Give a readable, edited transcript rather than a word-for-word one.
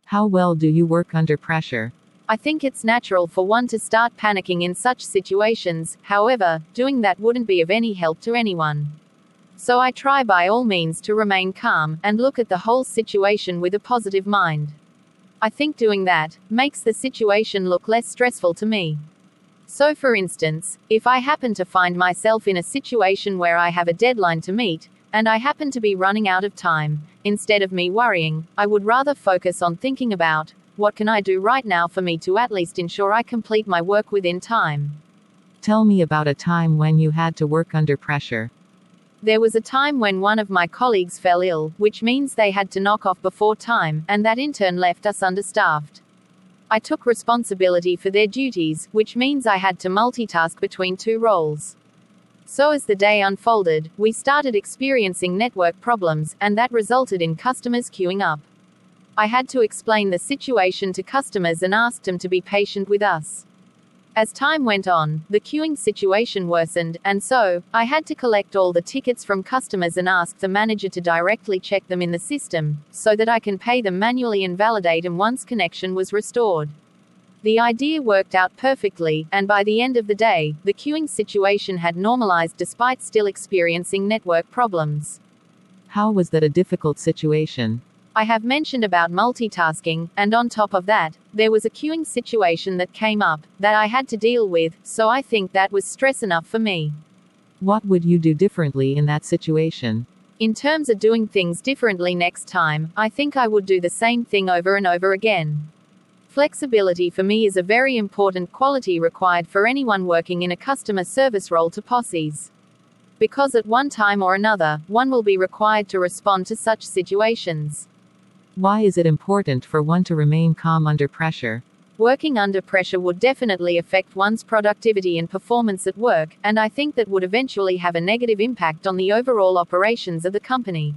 How well do you work under pressure? I think it's natural for one to start panicking in such situations, however, doing that wouldn't be of any help to anyone. So I try by all means to remain calm, and look at the whole situation with a positive mind. I think doing that makes the situation look less stressful to me. So for instance, if I happen to find myself in a situation where I have a deadline to meet, and I happen to be running out of time, instead of me worrying, I would rather focus on thinking about, what can I do right now for me to at least ensure I complete my work within time? Tell me about a time when you had to work under pressure. There was a time when one of my colleagues fell ill, which means they had to knock off before time, and that in turn left us understaffed. I took responsibility for their duties, which means I had to multitask between two roles. So as the day unfolded, we started experiencing network problems, and that resulted in customers queuing up. I had to explain the situation to customers and asked them to be patient with us. As time went on, the queuing situation worsened, and so, I had to collect all the tickets from customers and ask the manager to directly check them in the system, so that I can pay them manually and validate them once connection was restored. The idea worked out perfectly, and by the end of the day, the queuing situation had normalized despite still experiencing network problems. How was that a difficult situation? I have mentioned about multitasking, and on top of that, there was a queuing situation that came up, that I had to deal with, so I think that was stress enough for me. What would you do differently in that situation? In terms of doing things differently next time, I think I would do the same thing over and over again. Flexibility for me is a very important quality required for anyone working in a customer service role to possess. Because at one time or another, one will be required to respond to such situations. Why is it important for one to remain calm under pressure? Working under pressure would definitely affect one's productivity and performance at work, and I think that would eventually have a negative impact on the overall operations of the company.